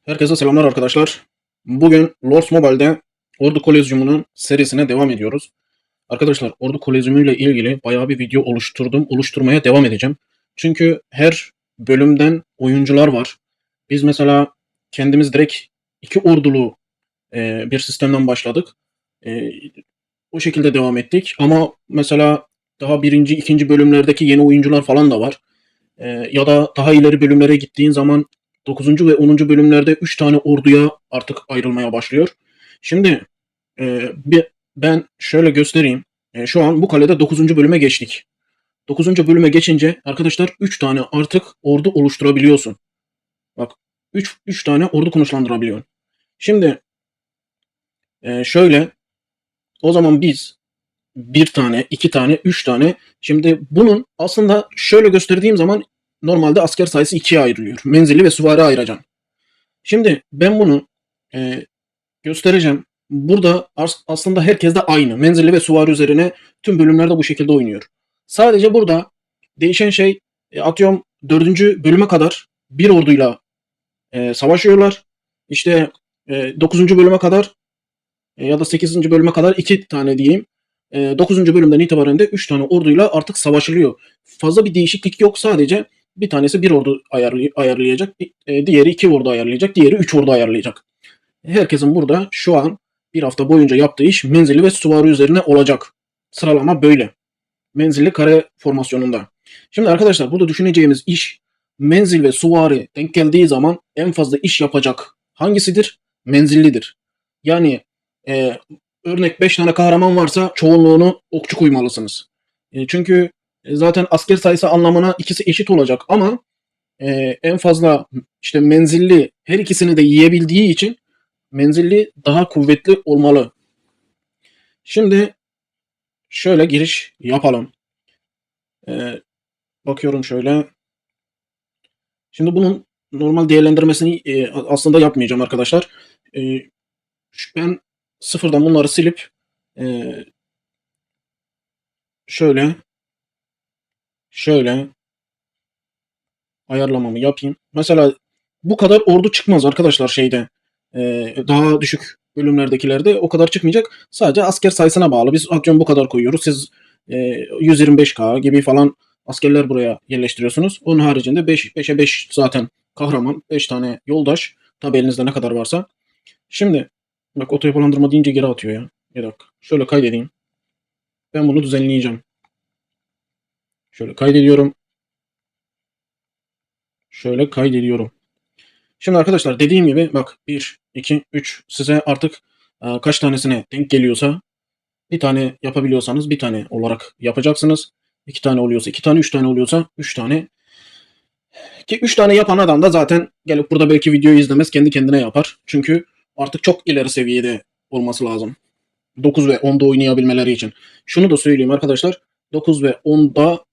Herkese selamlar arkadaşlar. Bugün Lords Mobile'de Ordu Kolezyumu'nun serisine devam ediyoruz. Arkadaşlar Ordu Kolezyumu ile ilgili bayağı bir video oluşturdum. Oluşturmaya devam edeceğim. Çünkü her bölümden oyuncular var. Biz mesela kendimiz direkt iki ordulu bir sistemden başladık. E, O şekilde devam ettik. Ama mesela daha birinci, ikinci bölümlerdeki yeni oyuncular falan da var. Ya da daha ileri bölümlere gittiğin zaman dokuzuncu ve onuncu bölümlerde 3 tane orduya artık ayrılmaya başlıyor. Şimdi ben şöyle göstereyim. Şu an bu kalede dokuzuncu bölüme geçtik. Dokuzuncu bölüme geçince arkadaşlar 3 tane artık ordu oluşturabiliyorsun. Bak üç tane ordu konuşlandırabiliyorsun. Şimdi şöyle o zaman biz bir tane, iki tane, üç tane. Şimdi bunun aslında şöyle gösterdiğim zaman normalde asker sayısı ikiye ayrılıyor. Menzilli ve süvari ayıracağım. Şimdi ben bunu e, göstereceğim. Burada aslında herkes de aynı. Menzilli ve süvari üzerine tüm bölümlerde bu şekilde oynuyor. Sadece burada değişen şey atıyorum dördüncü bölüme kadar bir orduyla savaşıyorlar. İşte 9. bölüme kadar ya da sekizinci bölüme kadar 2 tane diyeyim. 9. bölümden itibaren de 3 tane orduyla artık savaşılıyor. Fazla bir değişiklik yok. Sadece bir tanesi bir ordu ayarlayacak. Diğeri 2 ordu ayarlayacak. Diğeri 3 ordu ayarlayacak. Herkesin burada şu an bir hafta boyunca yaptığı iş menzilli ve süvari üzerine olacak. Sıralama böyle. Menzilli kare formasyonunda. Şimdi arkadaşlar burada düşüneceğimiz iş menzil ve süvari denk geldiği zaman en fazla iş yapacak hangisidir? Menzillidir. Yani e, örnek 5 tane kahraman varsa çoğunluğunu okçu koymalısınız. Çünkü zaten asker sayısı anlamına ikisi eşit olacak ama en fazla işte menzilli her ikisini de yiyebildiği için menzilli daha kuvvetli olmalı. Şimdi şöyle giriş yapalım. E, Bakıyorum şöyle. Şimdi bunun normal değerlendirmesini aslında yapmayacağım arkadaşlar. E, Ben sıfırdan bunları silip e, şöyle şöyle ayarlamamı yapayım. Mesela bu kadar ordu çıkmaz arkadaşlar şeyde. Daha düşük bölümlerdekilerde o kadar çıkmayacak. Sadece asker sayısına bağlı. Biz atıyorum bu kadar koyuyoruz. Siz 125K gibi falan askerler buraya yerleştiriyorsunuz. Onun haricinde 5'e 5 zaten kahraman. 5 tane yoldaş. Tabi elinizde ne kadar varsa. Şimdi bak oto yapılandırma deyince geri atıyor ya. Bir dakika. Şöyle kaydedeyim. Ben bunu düzenleyeceğim. Şöyle kaydediyorum. Şöyle kaydediyorum. Şimdi arkadaşlar dediğim gibi bak bir 2 3 size artık kaç tanesine denk geliyorsa bir tane yapabiliyorsanız bir tane olarak yapacaksınız. 2 tane oluyorsa 2 tane, 3 tane oluyorsa 3 tane. Ki 3 tane yapan adam da zaten gelip burada belki videoyu izlemez kendi kendine yapar. Çünkü artık çok ileri seviyede olması lazım. 9 ve 10'da oynayabilmeleri için. Şunu da söyleyeyim arkadaşlar. 9 ve 10'da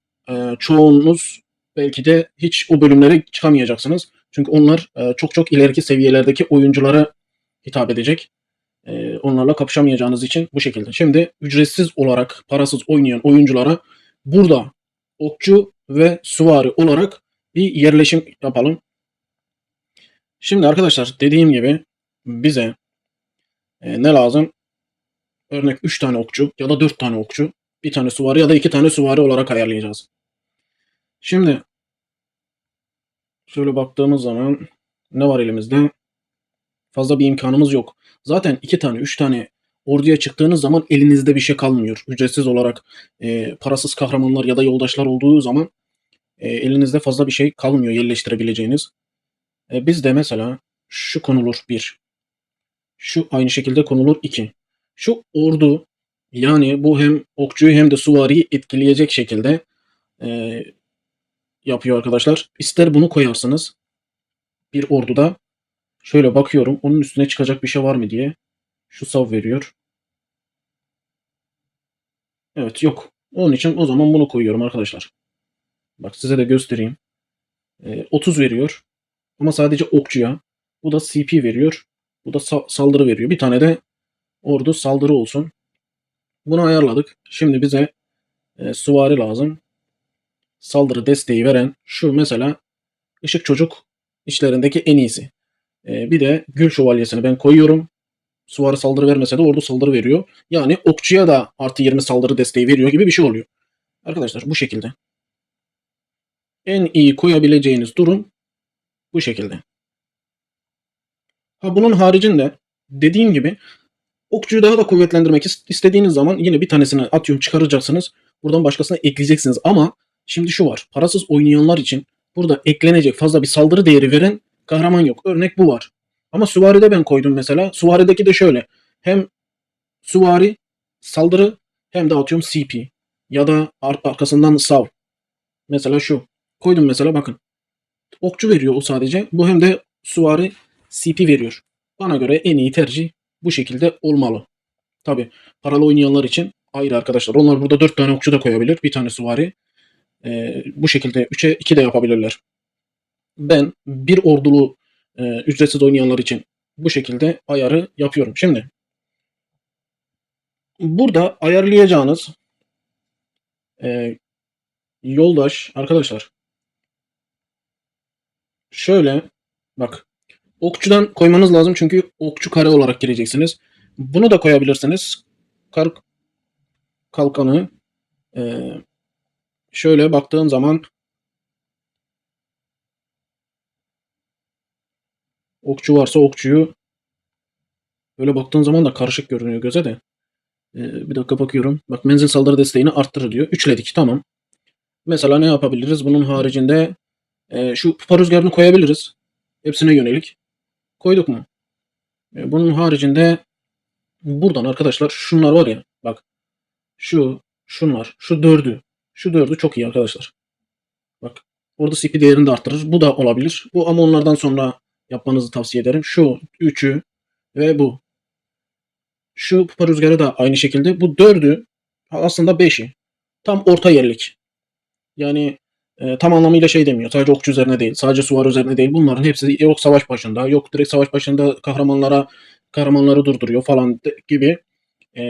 çoğunuz belki de hiç o bölümlere çıkamayacaksınız. Çünkü onlar çok çok ileriki seviyelerdeki oyunculara hitap edecek. Onlarla kapışamayacağınız için bu şekilde. Şimdi ücretsiz olarak parasız oynayan oyunculara burada okçu ve süvari olarak bir yerleşim yapalım. Şimdi arkadaşlar dediğim gibi bize ne lazım? Örnek 3 tane okçu ya da 4 tane okçu, bir tane süvari ya da 2 tane süvari olarak ayarlayacağız. Şimdi şöyle baktığımız zaman ne var elimizde? Fazla bir imkanımız yok. Zaten 2 tane 3 tane orduya çıktığınız zaman elinizde bir şey kalmıyor. Ücretsiz olarak parasız kahramanlar ya da yoldaşlar olduğu zaman elinizde fazla bir şey kalmıyor yerleştirebileceğiniz. Bizde mesela şu konulur bir. Şu aynı şekilde konulur 2. Şu ordu yani bu hem okçuyu hem de süvariyi etkileyecek şekilde e, yapıyor arkadaşlar. İster bunu koyarsınız bir orduda. Şöyle bakıyorum onun üstüne çıkacak bir şey var mı diye. Şu sav veriyor. Evet yok. Onun için o zaman bunu koyuyorum arkadaşlar. Bak size de göstereyim. 30 veriyor. Ama sadece okçuya. Bu da CP veriyor. Bu da saldırı veriyor. Bir tane de ordu saldırı olsun. Bunu ayarladık. Şimdi bize süvari lazım. Saldırı desteği veren şu mesela Işık Çocuk işlerindeki en iyisi. Bir de Gül Şövalyesini ben koyuyorum. Süvari saldırı vermese de ordu saldırı veriyor. Yani okçuya da +20 saldırı desteği veriyor gibi bir şey oluyor. Arkadaşlar bu şekilde. En iyi koyabileceğiniz durum bu şekilde. Ha bunun haricinde dediğim gibi okçuyu daha da kuvvetlendirmek istediğiniz zaman yine bir tanesini atıyorum çıkaracaksınız. Buradan başkasına ekleyeceksiniz. Ama şimdi şu var. Parasız oynayanlar için burada eklenecek fazla bir saldırı değeri veren kahraman yok. Örnek bu var. Ama süvaride ben koydum mesela. Süvarideki de şöyle. Hem süvari saldırı hem de atıyorum CP. Ya da arkasından sav. Mesela şu. Koydum mesela bakın. Okçu veriyor o sadece. Bu hem de süvari CP veriyor. Bana göre en iyi tercih bu şekilde olmalı. Tabi paralı oynayanlar için ayrı arkadaşlar. Onlar burada 4 tane okçu da koyabilir. Bir tane süvari. Bu şekilde 3'e 2 de yapabilirler. Ben bir ordulu ücretsiz oynayanlar için bu şekilde ayarı yapıyorum. Şimdi burada ayarlayacağınız e, yoldaş arkadaşlar şöyle bak okçudan koymanız lazım çünkü okçu kare olarak gireceksiniz. Bunu da koyabilirsiniz. Kar kalkanı e, şöyle baktığım zaman okçu varsa okçuyu böyle baktığın zaman da karışık görünüyor göze de. Bir dakika bakıyorum. Bak menzil saldırı desteğini arttırır diyor. Üçledik tamam. Mesela ne yapabiliriz? Bunun haricinde şu pupa rüzgarını koyabiliriz. Hepsine yönelik. Koyduk mu? Bunun haricinde buradan arkadaşlar şunlar var ya. Bak şunlar. Şu dördü çok iyi arkadaşlar. Bak orada CP değerini de arttırır. Bu da olabilir. Bu ama onlardan sonra yapmanızı tavsiye ederim. Şu üçü ve bu. Şu kupa rüzgarı da aynı şekilde. Bu dördü aslında beşi. Tam orta yerlik. Yani tam anlamıyla şey demiyor. Sadece okçu üzerine değil. Sadece suvar üzerine değil. Bunların hepsi yok savaş başında. Yok direkt savaş başında kahramanları durduruyor falan gibi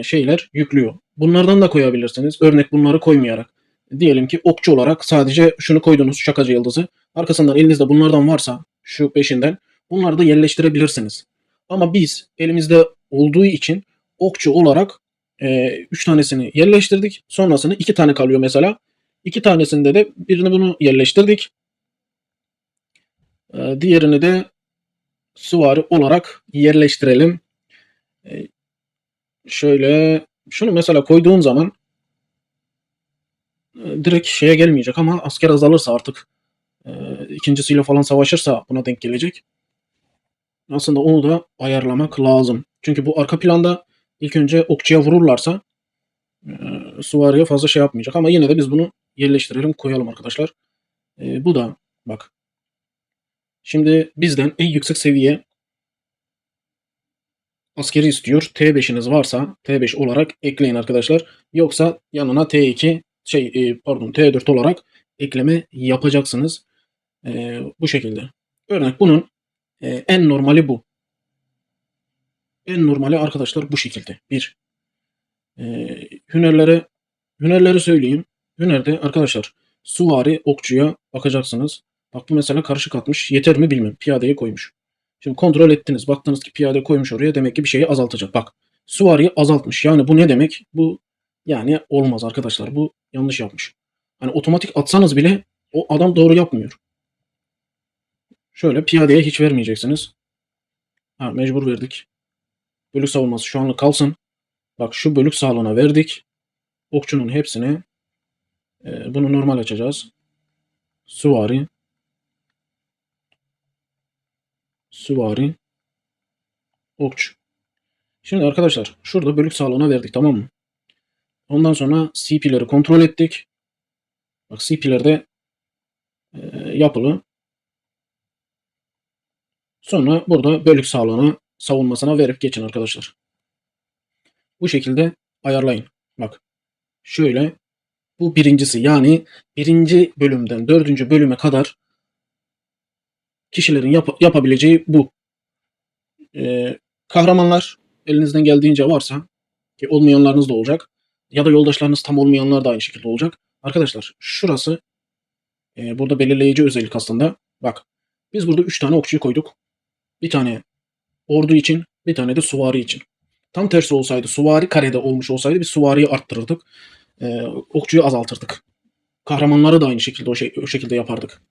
şeyler yüklüyor. Bunlardan da koyabilirsiniz. Örnek bunları koymayarak. Diyelim ki okçu olarak sadece şunu koydunuz şakacı yıldızı. Arkasından elinizde bunlardan varsa şu peşinden bunları da yerleştirebilirsiniz. Ama biz elimizde olduğu için okçu olarak 3 tanesini yerleştirdik. Sonrasını 2 tane kalıyor mesela. 2 tanesinde de birini bunu yerleştirdik. Diğerini de süvari olarak yerleştirelim. E, Şöyle şunu mesela koyduğun zaman direkt şeye gelmeyecek ama asker azalırsa artık ikincisiyle falan savaşırsa buna denk gelecek. Aslında onu da ayarlamak lazım. Çünkü bu arka planda ilk önce okçuya vururlarsa e, süvariye fazla şey yapmayacak. Ama yine de biz bunu yerleştirelim koyalım arkadaşlar. Bu da bak. Şimdi bizden en yüksek seviye askeri istiyor. T5'iniz varsa T5 olarak ekleyin arkadaşlar. Yoksa yanına T2 pardon T4 olarak ekleme yapacaksınız. Bu şekilde. Örnek bunun en normali bu. En normali arkadaşlar bu şekilde. Bir. Hünerlere hünerleri söyleyeyim. Hünerde arkadaşlar süvari okçuya bakacaksınız. Bak bu mesela karışık atmış. Yeter mi bilmem. Piyadeye koymuş. Şimdi kontrol ettiniz. Baktınız ki piyade koymuş oraya. Demek ki bir şeyi azaltacak. Bak süvariyi azaltmış. Yani bu ne demek? Bu yani olmaz arkadaşlar. Bu yanlış yapmış. Hani otomatik atsanız bile o adam doğru yapmıyor. Şöyle piyadeye hiç vermeyeceksiniz. Ha, mecbur verdik. Bölük savunması şu anlık kalsın. Bak şu bölük sağlığına verdik. Okçunun hepsini bunu normal açacağız. Süvari, süvari, okçu. Şimdi arkadaşlar şurada bölük sağlığına verdik tamam mı? Ondan sonra CP'leri kontrol ettik. Bak CP'lerde yapılı. Sonra burada bölük sağlığına savunmasına verip geçin arkadaşlar. Bu şekilde ayarlayın. Bak şöyle bu birincisi yani birinci bölümden dördüncü bölüme kadar kişilerin yapabileceği bu. Kahramanlar elinizden geldiğince varsa ki olmayanlarınız da olacak ya da yoldaşlarınız tam olmayanlar da aynı şekilde olacak. Arkadaşlar şurası burada belirleyici özellik aslında. Bak biz burada 3 tane okçuyu koyduk. Bir tane ordu için, bir tane de süvari için. Tam tersi olsaydı, süvari karede olmuş olsaydı biz süvariyi arttırırdık. Okçuyu azaltırdık. Kahramanları da aynı şekilde o şekilde yapardık.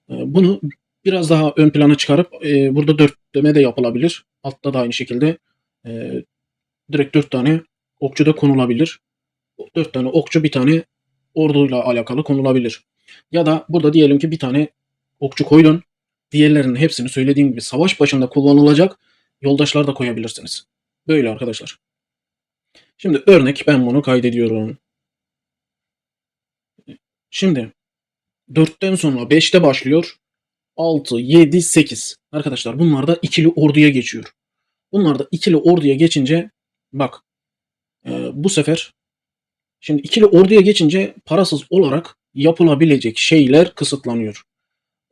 Bunu biraz daha ön plana çıkarıp burada dörtleme de yapılabilir. Altta da aynı şekilde e, direkt 4 tane okçu da konulabilir. 4 tane okçu bir tane orduyla alakalı konulabilir. Ya da burada diyelim ki bir tane okçu koydun. Diğerlerinin hepsini söylediğim gibi savaş başında kullanılacak yoldaşlar da koyabilirsiniz. Böyle arkadaşlar. Şimdi örnek ben bunu kaydediyorum. Şimdi 4'ten sonra 5'te başlıyor. 6, 7, 8. Arkadaşlar bunlar da ikili orduya geçiyor. Bunlar da ikili orduya geçince bak bu sefer şimdi ikili orduya geçince parasız olarak yapılabilecek şeyler kısıtlanıyor.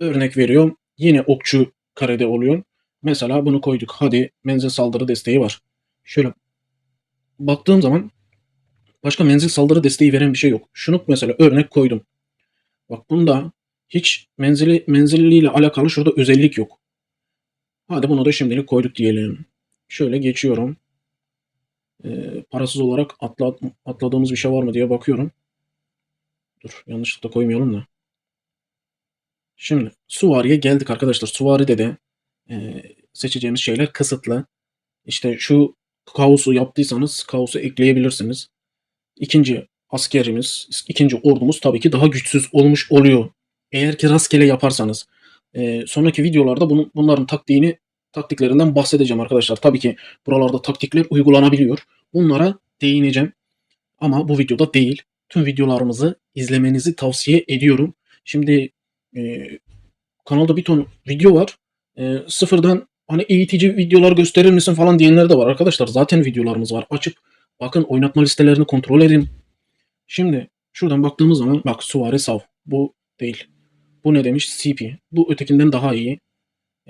Örnek veriyorum. Yine okçu karede oluyor. Mesela bunu koyduk. Hadi menzil saldırı desteği var. Şöyle baktığım zaman başka menzil saldırı desteği veren bir şey yok. Şunu mesela örnek koydum. Bak bunda hiç menzilliyle alakalı şurada özellik yok. Hadi bunu da şimdilik koyduk diyelim. Şöyle geçiyorum. Parasız olarak atladığımız bir şey var mı diye bakıyorum. Dur yanlışlıkla koymayalım da. Şimdi Süvari'ye geldik arkadaşlar. Süvari'de de seçeceğimiz şeyler kısıtlı. İşte şu kaosu yaptıysanız kaosu ekleyebilirsiniz. İkinci askerimiz, ikinci ordumuz tabii ki daha güçsüz olmuş oluyor. Eğer ki rastgele yaparsanız. Sonraki videolarda bunların taktiklerinden bahsedeceğim arkadaşlar. Tabii ki buralarda taktikler uygulanabiliyor. Bunlara değineceğim. Ama bu videoda değil. Tüm videolarımızı izlemenizi tavsiye ediyorum. Şimdi e, kanalda bir ton video var. Sıfırdan hani eğitici videolar gösterir misin falan diyenler de var arkadaşlar. Zaten videolarımız var. Açıp bakın oynatma listelerini kontrol edin. Şimdi şuradan baktığımız zaman bak Suare Sav. Bu değil. Bu ne demiş? CP. Bu ötekinden daha iyi.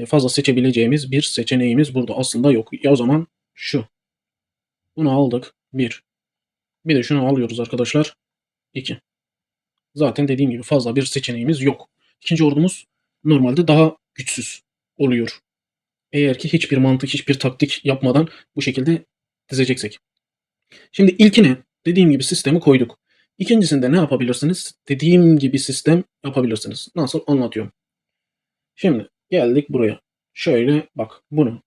Fazla seçebileceğimiz bir seçeneğimiz burada aslında yok. Ya o zaman şu. Bunu aldık. Bir. Bir de şunu alıyoruz arkadaşlar. 2. Zaten dediğim gibi fazla bir seçeneğimiz yok. İkinci ordumuz normalde daha güçsüz oluyor. Eğer ki hiçbir mantık, hiçbir taktik yapmadan bu şekilde dizeceksek. Şimdi ilkine dediğim gibi sistemi koyduk. İkincisinde ne yapabilirsiniz? Dediğim gibi sistem yapabilirsiniz. Nasıl anlatıyorum. Şimdi geldik buraya. Şöyle bak bunu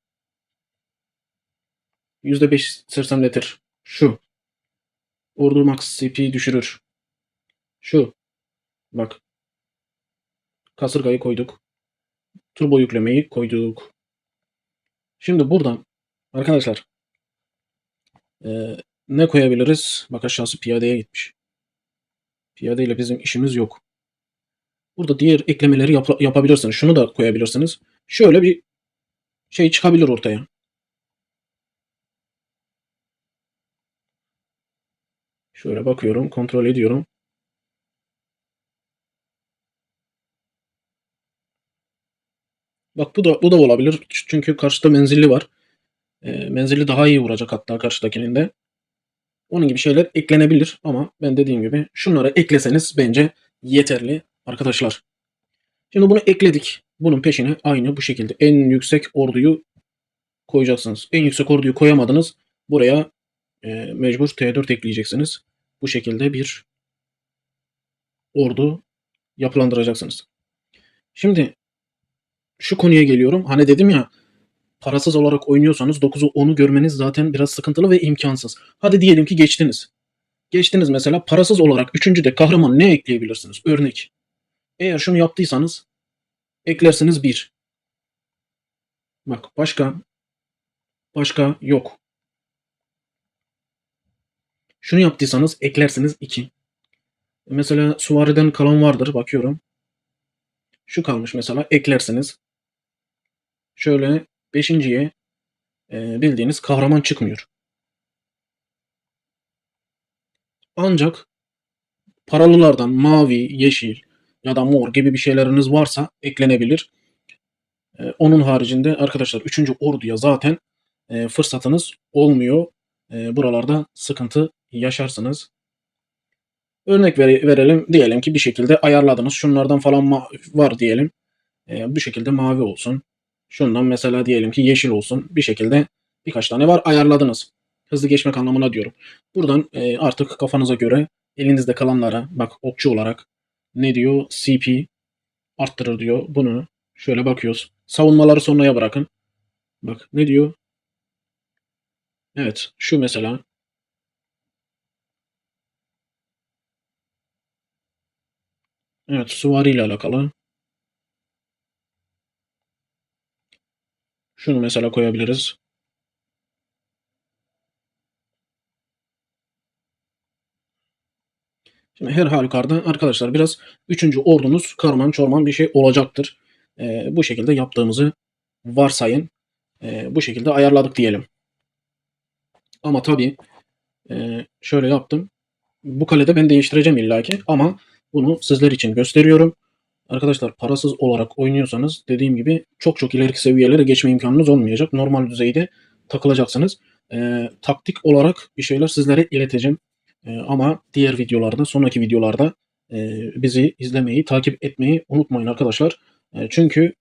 %5 sersemletir. Şu. Ordu max CP düşürür. Şu. Bak. Kasırgayı koyduk. Turbo yüklemeyi koyduk. Şimdi buradan arkadaşlar ne koyabiliriz? Bak aşağısı piyadeye gitmiş. Piyadeyle bizim işimiz yok. Burada diğer eklemeleri yapabilirsiniz. Şunu da koyabilirsiniz. Şöyle bir şey çıkabilir ortaya. Şöyle bakıyorum, kontrol ediyorum. Bak bu da olabilir. Çünkü karşıda menzilli var. Menzilli daha iyi vuracak hatta karşıdakinin de. Onun gibi şeyler eklenebilir ama ben dediğim gibi şunları ekleseniz bence yeterli arkadaşlar. Şimdi bunu ekledik. Bunun peşine aynı bu şekilde en yüksek orduyu koyacaksınız. En yüksek orduyu koyamadınız. Buraya mecbur T4 ekleyeceksiniz. Bu şekilde bir ordu yapılandıracaksınız. Şimdi şu konuya geliyorum. Hani dedim ya parasız olarak oynuyorsanız 9'u 10'u görmeniz zaten biraz sıkıntılı ve imkansız. Hadi diyelim ki geçtiniz. Geçtiniz mesela parasız olarak 3. de kahraman ne ekleyebilirsiniz? Örnek. Eğer şunu yaptıysanız eklersiniz 1. Bak başka yok. Şunu yaptıysanız eklersiniz 2. Mesela süvariden kalan vardır bakıyorum. Şu kalmış mesela eklersiniz. Şöyle 5.'ye bildiğiniz kahraman çıkmıyor. Ancak paralılardan mavi, yeşil ya da mor gibi bir şeyleriniz varsa eklenebilir. Onun haricinde arkadaşlar 3. orduya zaten fırsatınız olmuyor. Buralarda sıkıntı yaşarsınız. Örnek verelim. Diyelim ki bir şekilde ayarladınız. Şunlardan falan var diyelim. Bu şekilde mavi olsun. Şundan mesela diyelim ki yeşil olsun. Bir şekilde birkaç tane var ayarladınız. Hızlı geçmek anlamına diyorum. Buradan artık kafanıza göre elinizde kalanlara bak okçu olarak ne diyor? CP arttırır diyor. Bunu şöyle bakıyoruz. Savunmaları sonraya bırakın. Bak ne diyor? Evet şu mesela. Evet süvari ile alakalı. Şunu mesela koyabiliriz. Şimdi her halükarda arkadaşlar biraz üçüncü ordunuz karman çorman bir şey olacaktır. Bu şekilde yaptığımızı varsayın. Bu şekilde ayarladık diyelim. Ama tabii şöyle yaptım. Bu kalede ben değiştireceğim illaki ama bunu sizler için gösteriyorum. Arkadaşlar parasız olarak oynuyorsanız dediğim gibi çok çok ileriki seviyelere geçme imkanınız olmayacak. Normal düzeyde takılacaksınız. Taktik olarak bir şeyler sizlere ileteceğim. Ama diğer videolarda, sonraki videolarda bizi izlemeyi, takip etmeyi unutmayın arkadaşlar. Çünkü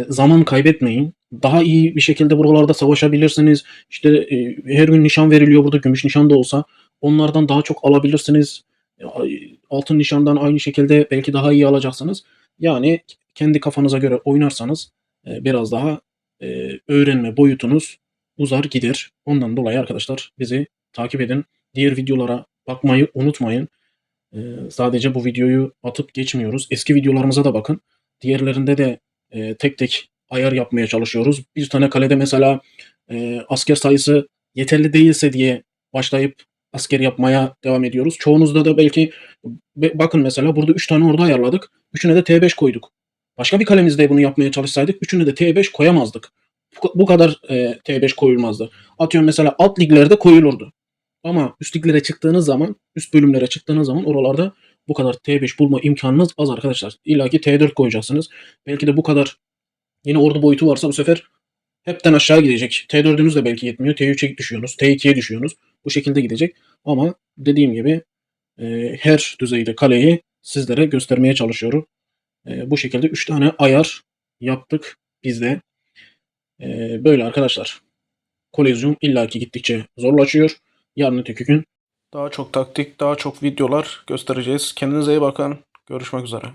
zaman kaybetmeyin. Daha iyi bir şekilde buralarda savaşabilirsiniz. İşte her gün nişan veriliyor burada gümüş nişan da olsa. Onlardan daha çok alabilirsiniz. E, Altın nişandan aynı şekilde belki daha iyi alacaksınız. Yani kendi kafanıza göre oynarsanız biraz daha öğrenme boyutunuz uzar gider. Ondan dolayı arkadaşlar bizi takip edin. Diğer videolara bakmayı unutmayın. Sadece bu videoyu atıp geçmiyoruz. Eski videolarımıza da bakın. Diğerlerinde de tek tek ayar yapmaya çalışıyoruz. Bir tane kalede mesela asker sayısı yeterli değilse diye başlayıp asker yapmaya devam ediyoruz. Çoğunuzda da belki bakın mesela burada 3 tane ordu ayarladık. Üçüne de T5 koyduk. Başka bir kalemizde bunu yapmaya çalışsaydık üçüne de T5 koyamazdık. Bu kadar T5 koyulmazdı. Atıyorum mesela alt liglerde koyulurdu. Ama üst liglere çıktığınız zaman, üst bölümlere çıktığınız zaman oralarda bu kadar T5 bulma imkanınız az arkadaşlar. İlla ki T4 koyacaksınız. Belki de bu kadar yine ordu boyutu varsa bu sefer hepten aşağı gidecek. T4'ünüz de belki yetmiyor. T3'e düşüyorsunuz. T2'ye düşüyorsunuz. Bu şekilde gidecek. Ama dediğim gibi her düzeyde kaleyi sizlere göstermeye çalışıyorum. Bu şekilde 3 tane ayar yaptık biz de. Böyle arkadaşlar. Kolezyum illaki gittikçe zorlaşıyor. Yarın öteki gün daha çok taktik, daha çok videolar göstereceğiz. Kendinize iyi bakın. Görüşmek üzere.